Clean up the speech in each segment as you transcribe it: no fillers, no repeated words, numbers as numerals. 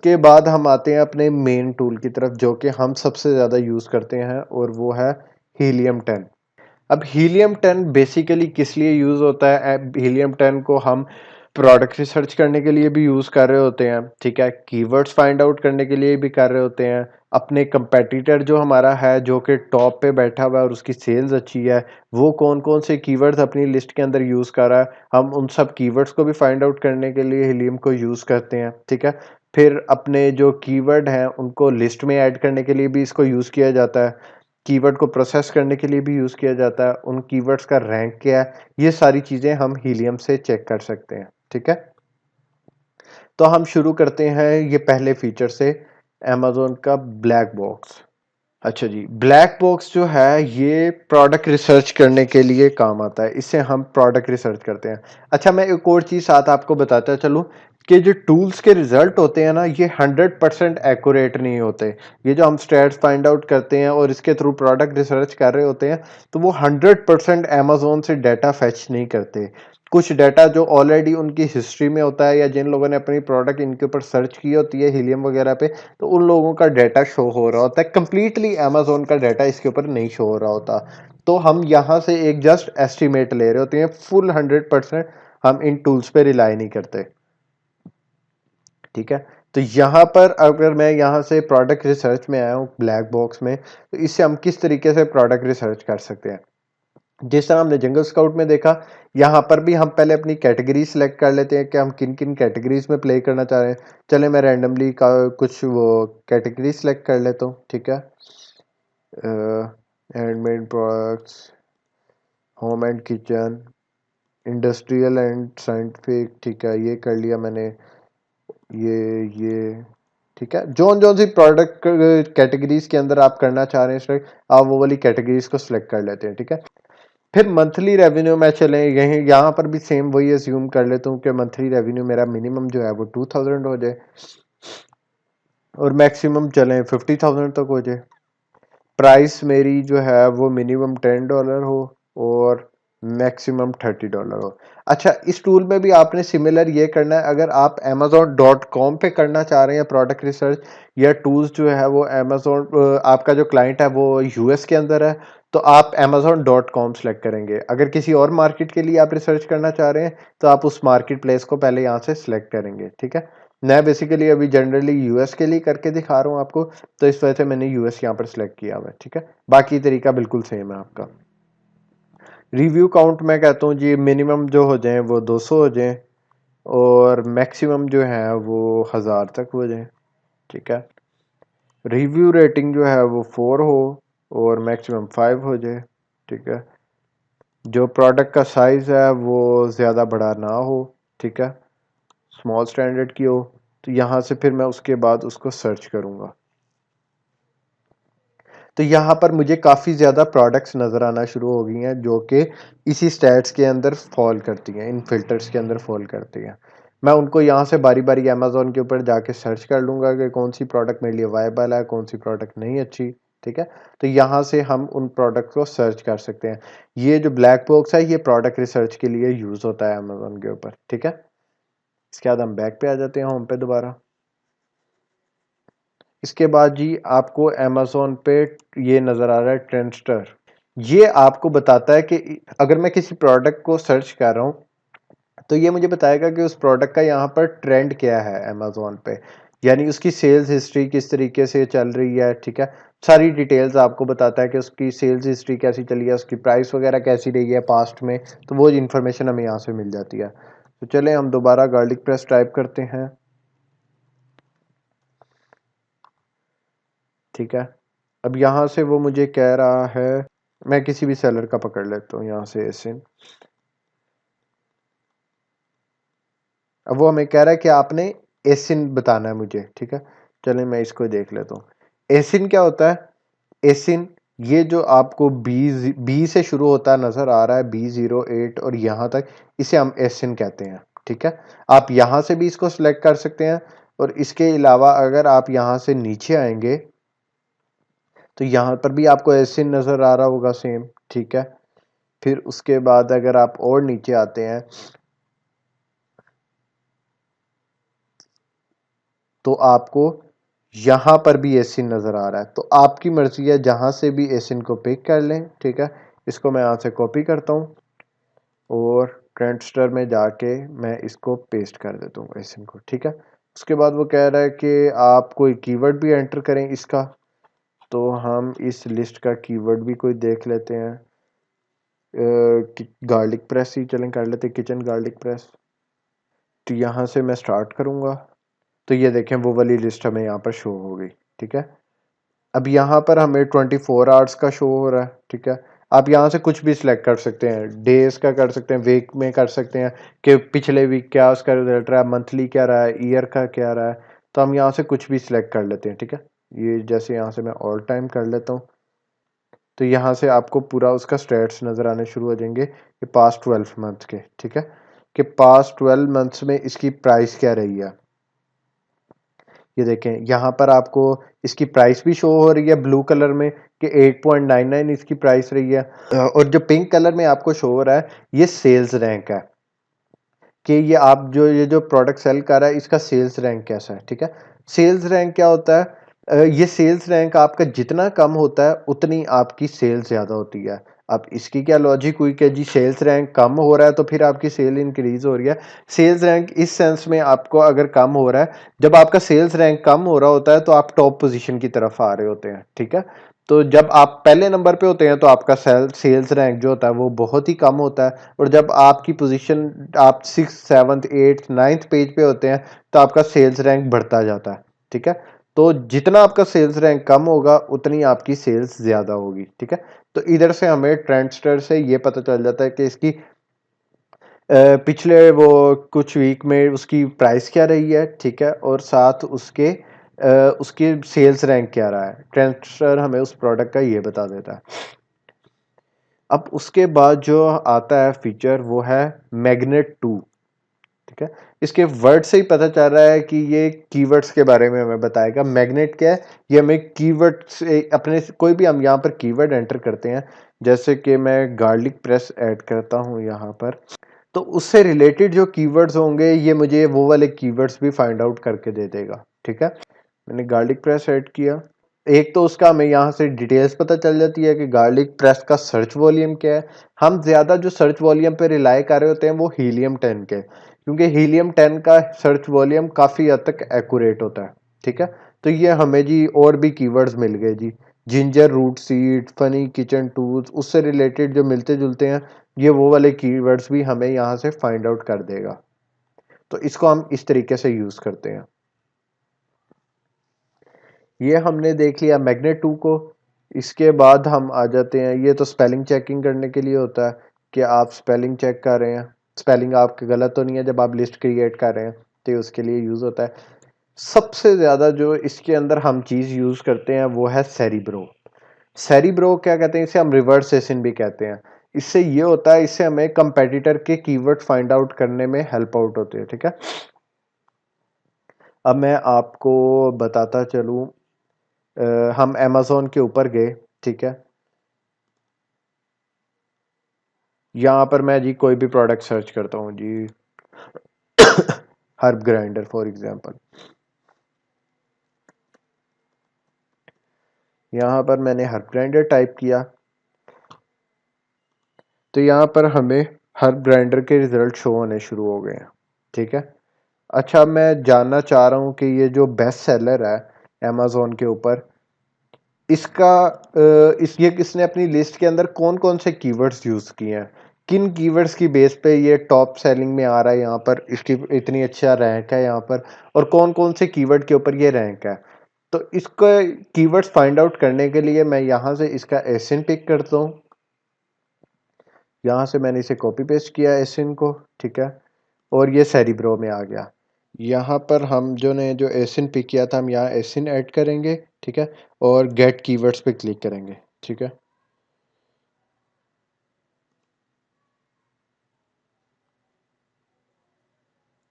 उसके बाद हम आते हैं अपने मेन टूल की तरफ जो कि हम सबसे ज़्यादा यूज़ करते हैं और वो है हीलियम 10। अब हीलियम 10 बेसिकली किस लिए यूज़ होता है? हीलियम 10 को हम प्रोडक्ट रिसर्च करने के लिए भी यूज़ कर रहे होते हैं, ठीक है? कीवर्ड्स फाइंड आउट करने के लिए भी कर रहे होते हैं। अपने कंपेटिटर जो हमारा है जो कि टॉप पे बैठा हुआ है और उसकी सेल्स अच्छी है, वो कौन-कौन से कीवर्ड्स अपनी लिस्ट के अंदर यूज़ कर रहा है, हम उन सब कीवर्ड्स को भी फाइंड आउट करने के लिए हीलियम को यूज़ करते हैं, ठीक है? फिर अपने जो कीवर्ड हैं उनको लिस्ट में ऐड करने के लिए भी इसको यूज़ किया जाता है। कीवर्ड को प्रोसेस करने के लिए भी यूज़ किया जाता है, उन कीवर्ड्स का रैंक क्या है, ये सारी चीज़ें हम हीलियम से चेक कर सकते हैं, ठीक है? तो हम शुरू करते हैं ये पहले फीचर से, अमेज़न का ब्लैक बॉक्स। अच्छा जी, ब्लैक बॉक्स जो है ये प्रोडक्ट रिसर्च करने के लिए काम आता है, इससे हम प्रोडक्ट रिसर्च करते हैं। अच्छा, मैं एक और चीज़ साथ आपको बताता चलूँ कि जो टूल्स के रिजल्ट होते हैं ना, ये 100% एक्यूरेट नहीं होते। ये जो हम स्टैट्स फाइंड आउट करते हैं और इसके थ्रू प्रोडक्ट रिसर्च कर रहे होते हैं, तो वो 100% अमेज़न से डाटा फेच नहीं करते। कुछ डाटा जो ऑलरेडी उनकी हिस्ट्री में होता है या जिन लोगों ने अपनी प्रोडक्ट इनके ऊपर सर्च की होती है हीलियम वगैरह पे, तो उन लोगों का डाटा शो हो रहा होता है। कंप्लीटली अमेज़न का डाटा इसके ऊपर नहीं शो हो रहा होता। तो हम यहाँ से एक जस्ट एस्टिमेट ले रहे होते हैं, फुल 100% हम इन टूल्स पे रिलाई नहीं करते, ठीक है? तो यहाँ पर अगर मैं यहाँ से प्रोडक्ट रिसर्च में आया हूँ ब्लैक बॉक्स में, तो इससे हम किस तरीके से प्रोडक्ट रिसर्च कर सकते हैं? जिस तरह हमने जंगल स्काउट में देखा, यहाँ पर भी हम पहले अपनी कैटेगरी सिलेक्ट कर लेते हैं कि हम किन किन कैटेगरीज में प्ले करना चाह रहे हैं। चले मैं रैंडमली का कुछ वो कैटेगरी सिलेक्ट कर लेता हूँ, ठीक है? Handmade products, home and kitchen, industrial and scientific, ठीक है, ये कर लिया मैंने। ये ठीक है, जोन जोन सी प्रोडक्ट कैटेगरीज के अंदर आप करना चाह रहे हैं सिलेक्ट, आप वो वाली कैटेगरीज को सिलेक्ट कर लेते हैं, ठीक है? फिर मंथली रेवेन्यू में चलें, यहीं यहाँ पर भी सेम वही अज्यूम कर लेता हूँ कि मंथली रेवेन्यू मेरा मिनिमम जो है वो 2000 हो जाए और मैक्सिमम चलें 50,000 तक हो जाए। प्राइस मेरी जो है वो मिनिमम $10 हो और मैक्सिमम $30 हो। अच्छा, इस टूल में भी आपने सिमिलर ये करना है। अगर आप amazon.com पे करना चाह रहे हैं प्रोडक्ट रिसर्च, या टूल्स जो है वो amazon, आपका जो क्लाइंट है वो यूएस के अंदर है, तो आप amazon.com सेलेक्ट करेंगे। अगर किसी और मार्केट के लिए आप रिसर्च करना चाह रहे हैं तो आप उस मार्केट प्लेस को पहले यहाँ से सिलेक्ट करेंगे, ठीक है? मैं बेसिकली अभी जनरली यूएस के लिए करके दिखा रहा हूँ आपको, तो इस वजह से मैंने यूएस यहाँ पर सिलेक्ट किया हुआ है, ठीक है? बाकी तरीका बिल्कुल सेम है आपका। रिव्यू काउंट मैं कहता हूँ जी मिनिमम जो हो जाए वो 200 हो जाए और मैक्सिमम जो है वो 1000 तक हो जाए, ठीक है? रिव्यू रेटिंग जो है वो 4 हो और मैक्सिमम 5 हो जाए, ठीक है? जो प्रोडक्ट का साइज़ है वो ज़्यादा बड़ा ना हो, ठीक है? स्मॉल स्टैंडर्ड की हो। तो यहाँ से फिर मैं उसके बाद उसको सर्च करूँगा। तो यहाँ पर मुझे काफ़ी ज़्यादा प्रोडक्ट्स नज़र आना शुरू हो गई हैं जो कि इसी स्टैट्स के अंदर फॉल करती हैं, इन फिल्टर्स के अंदर फॉल करती हैं। मैं उनको यहाँ से बारी बारी अमेज़न के ऊपर जाके सर्च कर लूँगा कि कौन सी प्रोडक्ट मेरे लिए वायबल है, कौन सी प्रोडक्ट नहीं अच्छी, ठीक है? तो यहाँ से हम उन प्रोडक्ट को सर्च कर सकते हैं। ये जो ब्लैक बॉक्स है ये प्रोडक्ट रिसर्च के लिए यूज़ होता है अमेज़न के ऊपर, ठीक है? इसके बाद हम बैक पे आ जाते हैं, होम पे दोबारा। इसके बाद जी आपको अमेज़न पे ये नज़र आ रहा है ट्रेंडस्टर। ये आपको बताता है कि अगर मैं किसी प्रोडक्ट को सर्च कर रहा हूँ तो ये मुझे बताएगा कि उस प्रोडक्ट का यहाँ पर ट्रेंड क्या है अमेज़न पे, यानी उसकी सेल्स हिस्ट्री किस तरीके से चल रही है, ठीक है? सारी डिटेल्स आपको बताता है कि उसकी सेल्स हिस्ट्री कैसी चली है, उसकी प्राइस वगैरह कैसी रही है पास्ट में, तो वो इन्फॉर्मेशन हमें यहाँ से मिल जाती है। तो चले हम दोबारा गार्लिक प्रेस टाइप करते हैं, ठीक है? अब यहाँ से वो मुझे कह रहा है, मैं किसी भी सेलर का पकड़ लेता हूँ यहाँ से एसिन। अब वो हमें कह रहा है कि आपने एसिन बताना है मुझे, ठीक है? चलिए मैं इसको देख लेता हूँ। एसिन क्या होता है? एसिन, ये जो आपको बी से शुरू होता नजर आ रहा है, B08 और यहाँ तक, इसे हम एसिन कहते हैं, ठीक है? आप यहाँ से भी इसको सिलेक्ट कर सकते हैं और इसके अलावा अगर आप यहाँ से नीचे आएंगे तो यहाँ पर भी आपको एसिन नजर आ रहा होगा सेम, ठीक है? फिर उसके बाद अगर आप और नीचे आते हैं तो आपको यहाँ पर भी एसिन नज़र आ रहा है। तो आपकी मर्ज़ी है, जहाँ से भी एसिन को पिक कर लें, ठीक है। इसको मैं यहाँ से कॉपी करता हूँ और ट्रांजिस्टर में जाके मैं इसको पेस्ट कर देता हूँ एसिन को, ठीक है। उसके बाद वो कह रहा है कि आप कोई कीवर्ड भी एंटर करें इसका, तो हम इस लिस्ट का कीवर्ड भी कोई देख लेते हैं। गार्लिक प्रेस ही चलें कर लेते, किचन गार्लिक प्रेस। तो यहाँ से मैं स्टार्ट करूँगा, तो ये देखें वो वाली लिस्ट हमें यहाँ पर शो हो गई, ठीक है। अब यहाँ पर हमें 24 आवर्स का शो हो रहा है, ठीक है। आप यहाँ से कुछ भी सिलेक्ट कर सकते हैं, डेज का कर सकते हैं, वीक में कर सकते हैं कि पिछले वीक क्या उसका रिजल्ट रहा है, मंथली क्या रहा है, ईयर का क्या रहा है। तो हम यहाँ से कुछ भी सिलेक्ट कर लेते हैं, ठीक है। ये जैसे यहाँ से मैं ऑल टाइम कर लेता हूँ, तो यहाँ से आपको पूरा उसका स्टेट्स नज़र आने शुरू हो जाएंगे कि पास्ट 12 मंथ के, ठीक है, कि पास्ट 12 मंथ्स में इसकी प्राइस क्या रही है। ये देखें यहाँ पर आपको इसकी प्राइस भी शो हो रही है ब्लू कलर में कि 8.99 इसकी प्राइस रही है। और जो पिंक कलर में आपको शो हो रहा है ये सेल्स रैंक है कि ये जो प्रोडक्ट सेल कर रहा है इसका सेल्स रैंक कैसा है, ठीक है। सेल्स रैंक क्या होता है? ये सेल्स रैंक आपका जितना कम होता है उतनी आपकी सेल्स ज़्यादा होती है। अब इसकी क्या लॉजिक हुई कि जी सेल्स रैंक कम हो रहा है तो फिर आपकी सेल इंक्रीज हो रही है। सेल्स रैंक इस सेंस में आपको अगर कम हो रहा है, जब आपका सेल्स रैंक कम हो रहा होता है तो आप टॉप पोजीशन की तरफ आ रहे होते हैं, ठीक है। तो जब आप पहले नंबर पे होते हैं तो आपका सेल्स रैंक जो होता है वो बहुत ही कम होता है, और जब आपकी पोजीशन आप 6th 7th 8th 9th page पे होते हैं तो आपका सेल्स रैंक बढ़ता जाता है, ठीक है। तो जितना आपका सेल्स रैंक कम होगा उतनी आपकी सेल्स ज़्यादा होगी, ठीक है। तो इधर से हमें ट्रेंडस्टर से ये पता चल जाता है कि इसकी पिछले वो कुछ वीक में उसकी प्राइस क्या रही है, ठीक है, और साथ उसके सेल्स रैंक क्या रहा है। ट्रेंडस्टर हमें उस प्रोडक्ट का ये बता देता है। अब उसके बाद जो आता है फीचर वो है मैग्नेट 2, ठीक है। इसके वर्ड से ही पता चल रहा है कि ये कीवर्ड्स के बारे में हमें बताएगा। मैग्नेट क्या है? ये हमें कीवर्ड से अपने कोई भी हम यहाँ पर कीवर्ड एंटर करते हैं, जैसे कि मैं गार्लिक प्रेस ऐड करता हूँ यहाँ पर, तो उससे रिलेटेड जो कीवर्ड्स होंगे ये मुझे वो वाले कीवर्ड्स भी फाइंड आउट करके दे देगा, ठीक है। मैंने गार्लिक प्रेस ऐड किया, एक तो उसका हमें यहाँ से डिटेल्स पता चल जाती है कि गार्लिक प्रेस का सर्च वॉल्यूम क्या है। हम ज़्यादा जो सर्च वॉल्यूम पे रिलाई कर रहे होते हैं वो हीलियम 10 के, क्योंकि हीलियम 10 का सर्च वॉल्यूम काफ़ी हद तक एक्यूरेट होता है, ठीक है। तो ये हमें जी और भी कीवर्ड्स मिल गए जी, ginger root seed, funny kitchen tools, उससे रिलेटेड जो मिलते जुलते हैं ये वो वाले कीवर्ड्स भी हमें यहाँ से फाइंड आउट कर देगा। तो इसको हम इस तरीके से यूज़ करते हैं। ये हमने देख लिया मैग्नेट 2 को। इसके बाद हम आ जाते हैं, ये तो स्पेलिंग चेकिंग करने के लिए होता है कि आप स्पेलिंग चेक कर रहे हैं, स्पेलिंग आपके गलत तो नहीं है जब आप लिस्ट क्रिएट कर रहे हैं, तो ये उसके लिए यूज़ होता है। सबसे ज़्यादा जो इसके अंदर हम चीज़ यूज़ करते हैं वो है सेरिब्रो। सेरिब्रो क्या कहते हैं? इसे हम रिवर्स सेशन भी कहते हैं। इससे ये होता है, इससे हमें कंपेटिटर के कीवर्ड फाइंड आउट करने में हेल्प आउट होते हैं, ठीक है। अब मैं आपको बताता चलूँ, हम अमेज़न के ऊपर गए, ठीक है। यहाँ पर मैं जी कोई भी प्रोडक्ट सर्च करता हूँ जी, हर्ब ग्राइंडर फॉर एग्जांपल। यहाँ पर मैंने हर्ब ग्राइंडर टाइप किया, तो यहाँ पर हमें हर्ब ग्राइंडर के रिजल्ट शो होने शुरू हो गए हैं, ठीक है। अच्छा, मैं जानना चाह रहा हूँ कि ये जो बेस्ट सेलर है अमेज़न के ऊपर, इसका ये किसने अपनी लिस्ट के अंदर कौन कौन से कीवर्ड्स यूज़ किए हैं, किन कीवर्ड्स की बेस पे ये टॉप सेलिंग में आ रहा है, यहाँ पर इसकी इतनी अच्छा रैंक है यहाँ पर, और कौन कौन से कीवर्ड के ऊपर ये रैंक है। तो इसको कीवर्ड्स फाइंड आउट करने के लिए मैं यहाँ से इसका एसिन पिक करता हूँ। यहाँ से मैंने इसे कॉपी पेस्ट किया एसिन को, ठीक है, और ये सेरिब्रो में आ गया। यहाँ पर हम जो ने जो एसिन पिक किया था हम यहाँ एसिन ऐड करेंगे, ठीक है, और गेट कीवर्ड्स पे क्लिक करेंगे, ठीक है।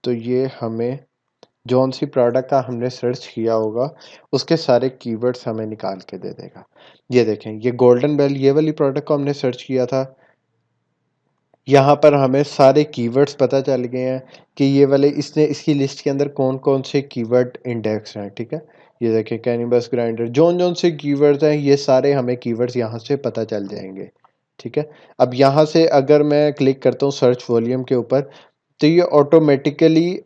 तो ये हमें जौन सी प्रोडक्ट का हमने सर्च किया होगा उसके सारे कीवर्ड्स हमें निकाल के दे देगा। ये देखें, ये गोल्डन बेल, ये वाली प्रोडक्ट को हमने सर्च किया था, यहाँ पर हमें सारे कीवर्ड्स पता चल गए हैं कि ये वाले इसने इसकी लिस्ट के अंदर कौन कौन से कीवर्ड इंडेक्स हैं, ठीक है। ये देखिए कैनवस ग्राइंडर, जौन जौन से कीवर्ड्स हैं ये सारे हमें कीवर्ड्स यहाँ से पता चल जाएंगे, ठीक है। अब यहाँ से अगर मैं क्लिक करता हूँ सर्च वॉल्यूम के ऊपर तो ये ऑटोमेटिकली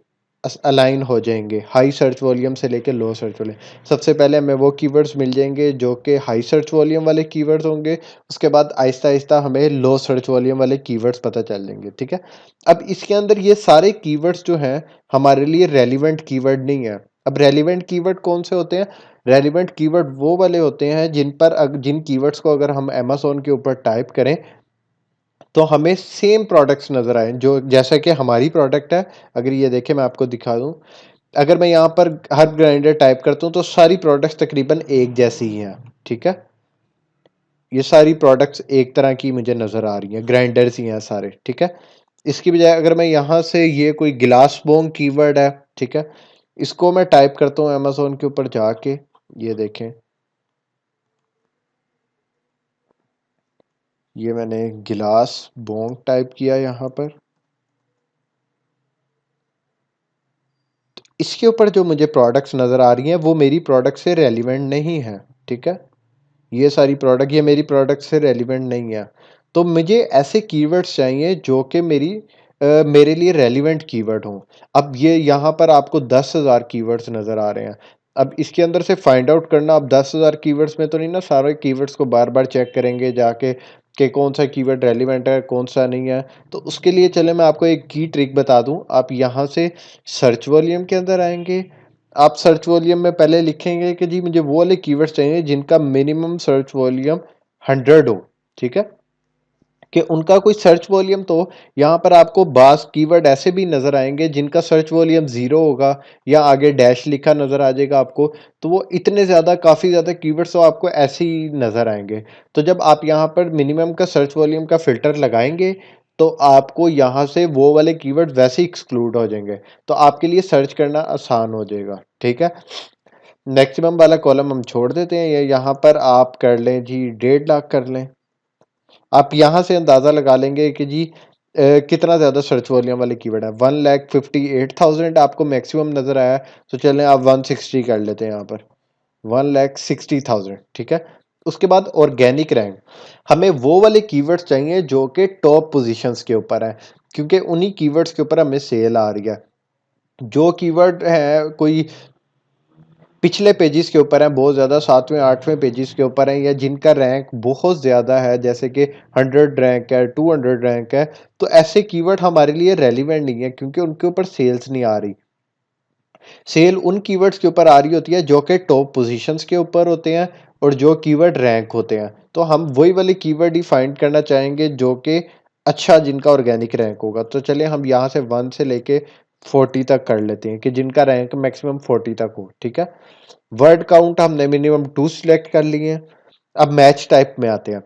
अलाइन हो जाएंगे हाई सर्च वॉल्यूम से लेकर लो सर्च वॉल्यूम। सबसे पहले हमें वो कीवर्ड्स मिल जाएंगे जो कि हाई सर्च वॉल्यूम वाले कीवर्ड्स होंगे, उसके बाद आहिस्ता आहिस्ता हमें लो सर्च वॉल्यूम वाले कीवर्ड्स पता चल जाएंगे, ठीक है। अब इसके अंदर ये सारे कीवर्ड्स जो हैं हमारे लिए रेलिवेंट कीवर्ड नहीं है। अब रेलिवेंट कीवर्ड कौन से होते हैं? रेलिवेंट कीवर्ड वो वाले होते हैं जिन कीवर्ड्स को अगर हम अमेज़न के ऊपर टाइप करें तो हमें सेम प्रोडक्ट्स नज़र आए, जो जैसा कि हमारी प्रोडक्ट है। अगर ये देखें मैं आपको दिखा दूं, अगर मैं यहाँ पर हर ग्राइंडर टाइप करता हूँ तो सारी प्रोडक्ट्स तकरीबन एक जैसी ही हैं, ठीक है। ये सारी प्रोडक्ट्स एक तरह की मुझे नज़र आ रही हैं, ग्राइंडर्स ही हैं सारे, ठीक है। इसकी बजाय अगर मैं यहाँ से ये कोई गिलास बोंग कीवर्ड है, ठीक है, इसको मैं टाइप करता हूँ अमेज़न के ऊपर जाके, ये देखें, ये मैंने गिलास बोंग टाइप किया यहाँ पर। इसके ऊपर जो मुझे प्रोडक्ट्स नज़र आ रही हैं वो मेरी प्रोडक्ट से रेलिवेंट नहीं है, ठीक है। ये सारी प्रोडक्ट ये मेरी प्रोडक्ट से रेलिवेंट नहीं है। तो मुझे ऐसे कीवर्ड्स चाहिए जो कि मेरे लिए रेलिवेंट कीवर्ड हों। अब ये यहाँ पर आपको 10,000 कीवर्ड्स नज़र आ रहे हैं। अब इसके अंदर से फाइंड आउट करना, अब 10,000 कीवर्ड्स में तो नहीं ना सारे कीवर्ड्स को बार बार चेक करेंगे जाके कि कौन सा कीवर्ड रेलिवेंट है कौन सा नहीं है। तो उसके लिए चले मैं आपको एक की ट्रिक बता दूं। आप यहाँ से सर्च वॉल्यूम के अंदर आएंगे, आप सर्च वॉल्यूम में पहले लिखेंगे कि जी मुझे वो वाले कीवर्ड्स चाहिए जिनका मिनिमम सर्च वॉल्यूम 100 हो, ठीक है, कि उनका कोई सर्च वॉल्यूम। तो यहाँ पर आपको बास कीवर्ड ऐसे भी नज़र आएंगे जिनका सर्च वॉल्यूम 0 होगा या आगे डैश लिखा नज़र आ जाएगा आपको। तो वो इतने ज़्यादा काफ़ी ज़्यादा कीवर्ड्स तो आपको ऐसे ही नज़र आएंगे। तो जब आप यहाँ पर मिनिमम का सर्च वॉल्यूम का फ़िल्टर लगाएंगे तो आपको यहाँ से वो वाले कीवर्ड वैसे ही एक्सक्लूड हो जाएंगे, तो आपके लिए सर्च करना आसान हो जाएगा, ठीक है। मैक्सिमम वाला कॉलम हम छोड़ देते हैं, या यहाँ पर आप कर लें जी 1.5 लाख कर लें। आप यहाँ से अंदाज़ा लगा लेंगे कि जी कितना ज़्यादा सर्च वॉल्यूम वाले कीवर्ड है। 1,58,000 आपको मैक्सिमम नज़र आया, तो चलें आप 160 कर लेते हैं यहाँ पर, 1,60,000, ठीक है। उसके बाद ऑर्गेनिक रैंक, हमें वो वाले कीवर्ड्स चाहिए जो कि टॉप पोजीशंस के ऊपर है, क्योंकि उन्हीं कीवर्ड्स के ऊपर हमें सेल आ रही है। जो कीवर्ड है कोई पिछले पेजेस के ऊपर हैं बहुत ज़्यादा, 7वें 8वें पेजेस के ऊपर हैं, या जिनका रैंक बहुत ज़्यादा है जैसे कि 100 रैंक है 200 रैंक है, तो ऐसे कीवर्ड हमारे लिए रेलिवेंट नहीं है क्योंकि उनके ऊपर सेल्स नहीं आ रही। सेल उन कीवर्ड्स के ऊपर आ रही होती है जो कि टॉप पोजीशंस के ऊपर होते हैं और जो कीवर्ड रैंक होते हैं। तो हम वही वाले कीवर्ड ही फाइंड करना चाहेंगे जो कि अच्छा जिनका ऑर्गेनिक रैंक होगा। तो चलिए हम यहाँ से 1 से लेके 40 तक कर लेते हैं कि जिनका रैंक मैक्सिमम 40 तक हो, ठीक है। वर्ड काउंट हमने मिनिमम 2 सिलेक्ट कर लिए हैं। अब मैच टाइप में आते हैं।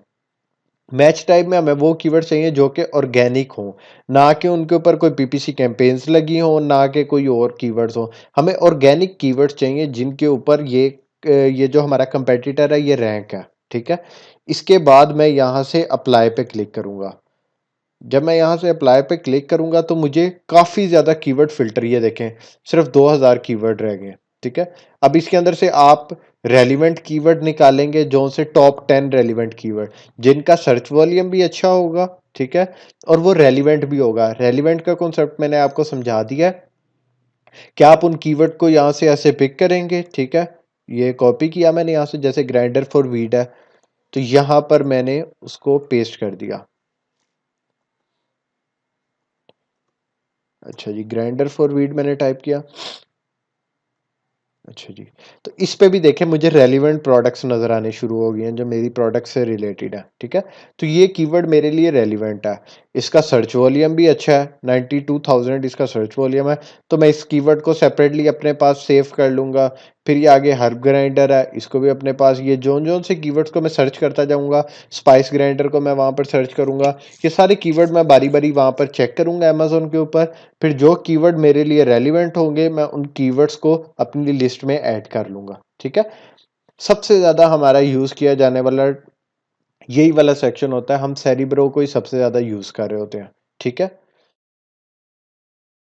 मैच टाइप में हमें वो कीवर्ड चाहिए जो कि ऑर्गेनिक हो, ना कि उनके ऊपर कोई पीपीसी कैंपेन्स लगी हो, ना कि कोई और कीवर्ड्स हो। हमें ऑर्गेनिक कीवर्ड्स चाहिए जिनके ऊपर ये जो हमारा कंपेटिटर है ये रैंक है, ठीक है। इसके बाद मैं यहाँ से अप्लाई पे क्लिक करूँगा। जब मैं यहाँ से अप्लाई पे क्लिक करूँगा तो मुझे काफ़ी ज़्यादा कीवर्ड फ़िल्टर, ये देखें सिर्फ 2000 कीवर्ड रह गए, ठीक है। अब इसके अंदर से आप रेलिवेंट कीवर्ड निकालेंगे जो से टॉप 10 रेलिवेंट कीवर्ड जिनका सर्च वॉल्यूम भी अच्छा होगा, ठीक है, और वो रेलिवेंट भी होगा। रेलिवेंट का कॉन्सेप्ट मैंने आपको समझा दिया है कि आप उन कीवर्ड को यहाँ से ऐसे पिक करेंगे, ठीक है। ये कॉपी किया मैंने यहाँ से, जैसे ग्राइंडर फॉर वीट है तो यहाँ पर मैंने उसको पेस्ट कर दिया। अच्छा जी, ग्राइंडर फॉर वीट मैंने टाइप किया। अच्छा जी, तो इस पे भी देखें मुझे रेलिवेंट प्रोडक्ट्स नज़र आने शुरू हो गए हैं जो मेरी प्रोडक्ट से रिलेटेड है, ठीक है। तो ये कीवर्ड मेरे लिए रेलिवेंट है। इसका सर्च वॉल्यूम भी अच्छा है, 92,000 इसका सर्च वॉल्यूम है। तो मैं इस कीवर्ड को सेपरेटली अपने पास सेव कर लूँगा। फिर ये आगे हर्ब ग्राइंडर है, इसको भी अपने पास, ये जोन से कीवर्ड्स को मैं सर्च करता जाऊँगा। स्पाइस ग्राइंडर को मैं वहाँ पर सर्च करूँगा। ये सारे कीवर्ड मैं बारी बारी वहाँ पर चेक करूँगा अमेज़न के ऊपर। फिर जो कीवर्ड मेरे लिए रेलिवेंट होंगे मैं उन कीवर्ड्स को अपनी लिस्ट में ऐड कर लूँगा, ठीक है। सबसे ज़्यादा हमारा यूज़ किया जाने वाला यही वाला सेक्शन होता है, हम सेरिब्रो को ही सबसे ज़्यादा यूज़ कर रहे होते हैं, ठीक है?